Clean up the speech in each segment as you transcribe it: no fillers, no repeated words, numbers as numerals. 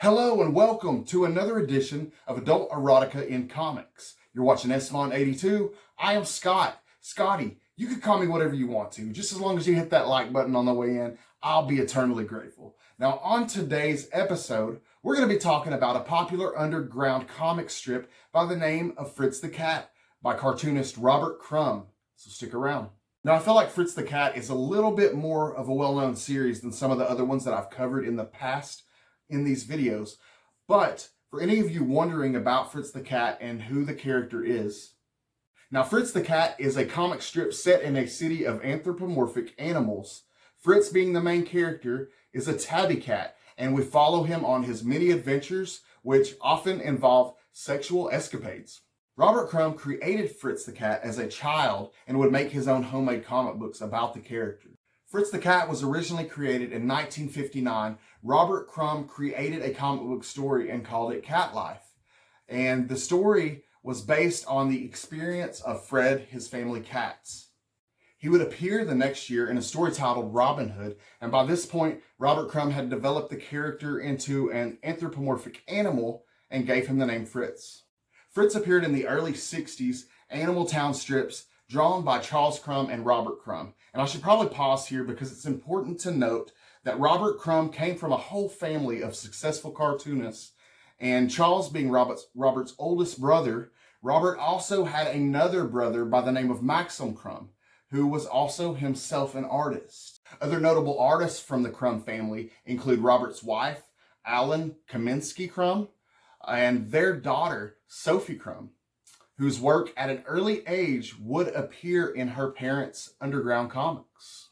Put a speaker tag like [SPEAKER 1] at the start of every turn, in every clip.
[SPEAKER 1] Hello and welcome to another edition of Adult Erotica in Comics. You're watching SVon82. I am Scott. Scotty, you can call me whatever you want to. Just as long as you hit that like button on the way in, I'll be eternally grateful. Now on today's episode, we're going to be talking about a popular underground comic strip by the name of Fritz the Cat by cartoonist Robert Crumb. So stick around. Now I feel like Fritz the Cat is a little bit more of a well-known series than some of the other ones that I've covered in the past in these videos, but for any of you wondering about Fritz the Cat and who the character is, now Fritz the Cat is a comic strip set in a city of anthropomorphic animals. Fritz, being the main character, is a tabby cat, and we follow him on his many adventures, which often involve sexual escapades. Robert Crumb created Fritz the Cat as a child and would make his own homemade comic books about the character. Fritz the Cat was originally created in 1959. Robert Crumb created a comic book story and called it Cat Life. And the story was based on the experience of Fred, his family cats. He would appear the next year in a story titled Robin Hood, and by this point, Robert Crumb had developed the character into an anthropomorphic animal and gave him the name Fritz. Fritz appeared in the early 60s Animal Town strips drawn by Charles Crumb and Robert Crumb. And I should probably pause here because it's important to note that Robert Crumb came from a whole family of successful cartoonists, and Charles being Robert's oldest brother, Robert also had another brother by the name of Maxim Crumb, who was also himself an artist. Other notable artists from the Crumb family include Robert's wife, Alan Kaminsky Crumb, and their daughter, Sophie Crumb, whose work at an early age would appear in her parents' underground comics.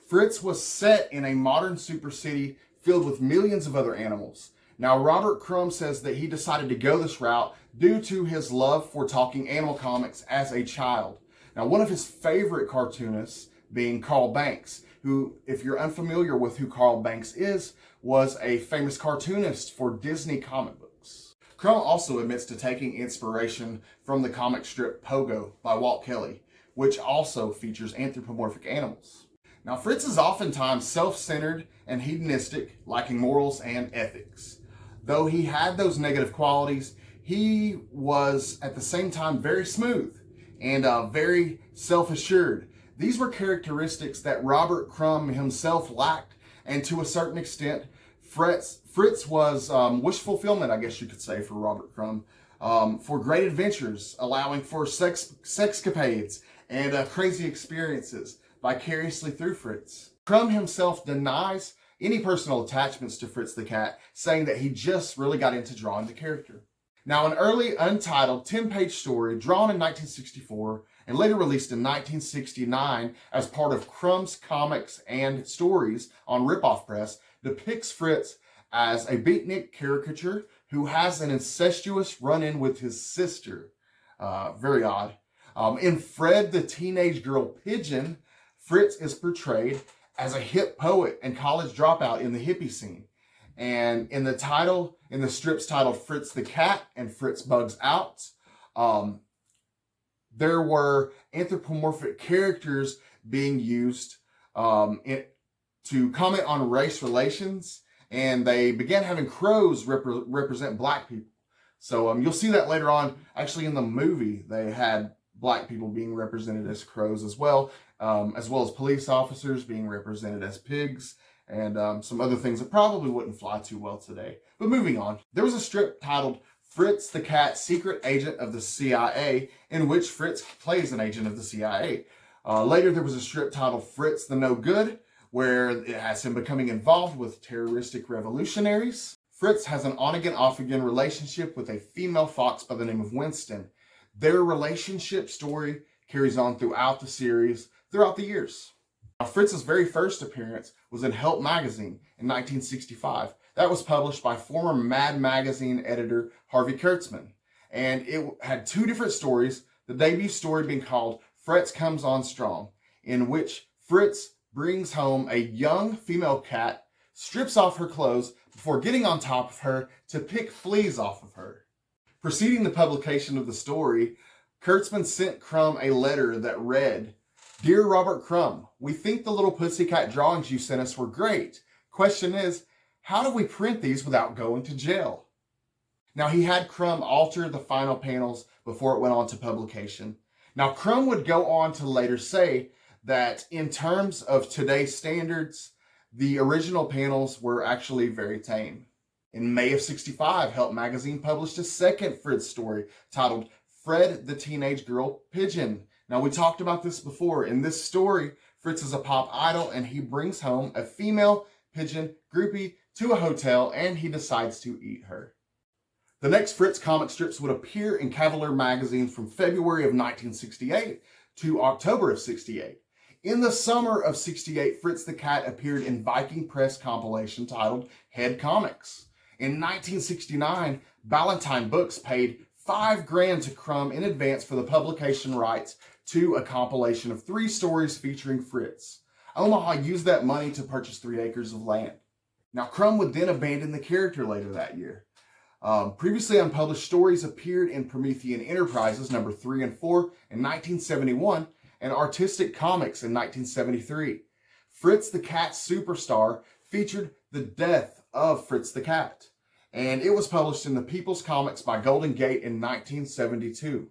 [SPEAKER 1] Fritz was set in a modern super city filled with millions of other animals. Now, Robert Crumb says that he decided to go this route due to his love for talking animal comics as a child. Now, one of his favorite cartoonists being Carl Banks, who, if you're unfamiliar with who Carl Banks is, was a famous cartoonist for Disney comic books. Crumb also admits to taking inspiration from the comic strip Pogo by Walt Kelly, which also features anthropomorphic animals. Now, Fritz is oftentimes self-centered and hedonistic, lacking morals and ethics. Though he had those negative qualities, he was at the same time very smooth and very self-assured. These were characteristics that Robert Crumb himself lacked, and to a certain extent, Fritz was wish fulfillment, I guess you could say, for Robert Crumb, for great adventures, allowing for sexcapades and crazy experiences vicariously through Fritz. Crumb himself denies any personal attachments to Fritz the Cat, saying that he just really got into drawing the character. Now, an early untitled 10-page story drawn in 1964 and later released in 1969 as part of Crumb's Comics and Stories on Ripoff Press depicts Fritz as a beatnik caricature who has an incestuous run-in with his sister. Very odd. In Fred the Teenage Girl Pigeon, Fritz is portrayed as a hip poet and college dropout in the hippie scene. And in the strips titled Fritz the Cat and Fritz Bugs Out, there were anthropomorphic characters being used to comment on race relations, and they began having crows represent black people. So you'll see that later on. Actually, in the movie, they had black people being represented as crows as well as police officers being represented as pigs, and some other things that probably wouldn't fly too well today. But moving on, there was a strip titled Fritz the Cat, Secret Agent of the CIA, in which Fritz plays an agent of the CIA. Later, there was a strip titled Fritz the No Good, where it has him becoming involved with terroristic revolutionaries. Fritz has an on-again, off-again relationship with a female fox by the name of Winston. Their relationship story carries on throughout the series, throughout the years. Now, Fritz's very first appearance was in Help magazine in 1965. That was published by former Mad magazine editor Harvey Kurtzman. And it had two different stories, the debut story being called Fritz Comes On Strong, in which Fritz brings home a young female cat, strips off her clothes before getting on top of her to pick fleas off of her. Preceding the publication of the story, Kurtzman sent Crumb a letter that read, "Dear Robert Crumb, we think the little pussycat drawings you sent us were great. Question is, how do we print these without going to jail? Now, he had Crumb alter the final panels before it went on to publication. Now, Crumb would go on to later say that in terms of today's standards, the original panels were actually very tame. In May of '65, Help magazine published a second Fritz story titled Fred the Teenage Girl Pigeon. Now, we talked about this before. In this story, Fritz is a pop idol and he brings home a female pigeon groupie to a hotel and he decides to eat her. The next Fritz comic strips would appear in Cavalier magazine from February of 1968 to October of '68. In the summer of '68, Fritz the Cat appeared in Viking Press compilation titled Head Comics. In 1969, Ballantine Books paid $5 grand to Crumb in advance for the publication rights to a compilation of 3 stories featuring Fritz. Omaha used that money to purchase 3 acres of land. Now, Crumb would then abandon the character later that year. Previously unpublished stories appeared in Promethean Enterprises number 3 and 4 in 1971 and Artistic Comics in 1973. Fritz the Cat Superstar featured the death of Fritz the Cat, and it was published in the People's Comics by Golden Gate in 1972.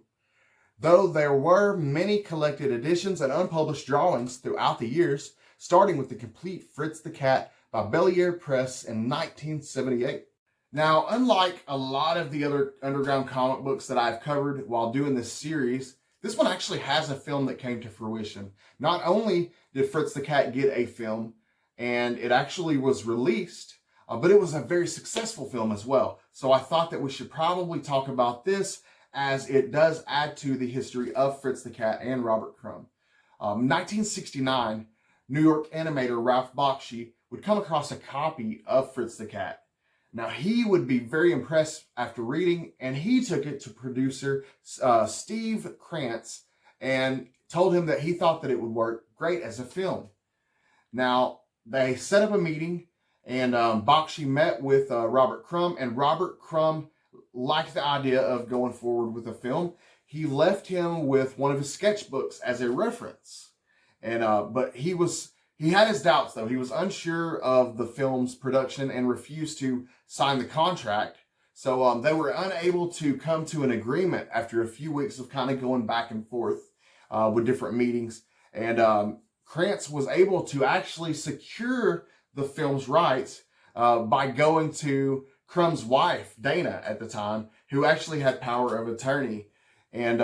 [SPEAKER 1] Though there were many collected editions and unpublished drawings throughout the years, starting with the complete Fritz the Cat by Bellier Press in 1978. Now, unlike a lot of the other underground comic books that I've covered while doing this series, this one actually has a film that came to fruition. Not only did Fritz the Cat get a film, and it actually was released, but it was a very successful film as well. So I thought that we should probably talk about this as it does add to the history of Fritz the Cat and Robert Crumb. 1969, New York animator Ralph Bakshi would come across a copy of Fritz the Cat. Now, he would be very impressed after reading, and he took it to producer Steve Krantz and told him that he thought that it would work great as a film. Now, they set up a meeting, and Bakshi met with Robert Crumb, and Robert Crumb liked the idea of going forward with a film. He left him with one of his sketchbooks as a reference, and but he had his doubts, though. He was unsure of the film's production and refused to sign the contract. So they were unable to come to an agreement after a few weeks of kind of going back and forth with different meetings. And Krantz was able to actually secure the film's rights by going to Crumb's wife, Dana, at the time, who actually had power of attorney. And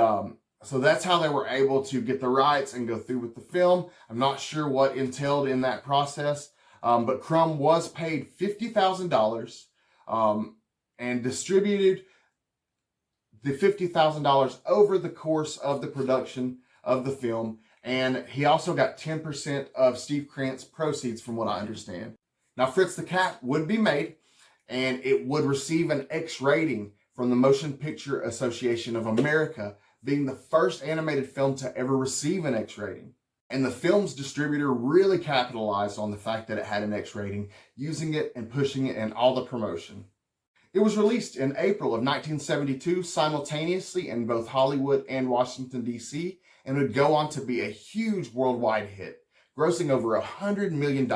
[SPEAKER 1] so that's how they were able to get the rights and go through with the film. I'm not sure what entailed in that process, but Crumb was paid $50,000 and distributed the $50,000 over the course of the production of the film. And he also got 10% of Steve Krantz's proceeds, from what I understand. Now, Fritz the Cat would be made, and it would receive an X rating from the Motion Picture Association of America, being the first animated film to ever receive an X rating. And the film's distributor really capitalized on the fact that it had an X rating, using it and pushing it in all the promotion. It was released in April of 1972 simultaneously in both Hollywood and Washington, D.C., and would go on to be a huge worldwide hit, grossing over $100 million,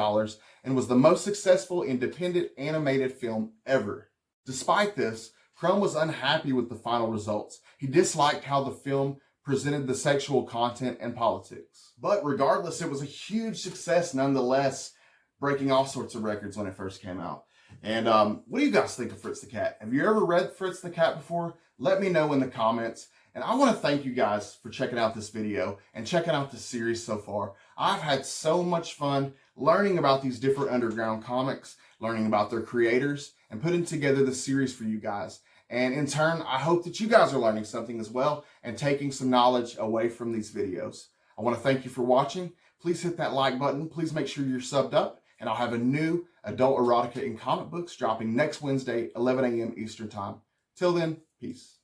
[SPEAKER 1] and was the most successful independent animated film ever. Despite this, Crumb was unhappy with the final results. He disliked how the film presented the sexual content and politics. But regardless, it was a huge success nonetheless, breaking all sorts of records when it first came out. And what do you guys think of Fritz the Cat? Have you ever read Fritz the Cat before? Let me know in the comments. And I want to thank you guys for checking out this video and checking out this series so far. I've had so much fun learning about these different underground comics, learning about their creators, and putting together the series for you guys. And in turn, I hope that you guys are learning something as well and taking some knowledge away from these videos. I want to thank you for watching. Please hit that like button. Please make sure you're subbed up. And I'll have a new adult erotica in comic books dropping next Wednesday, 11 a.m. Eastern Time. Till then, peace.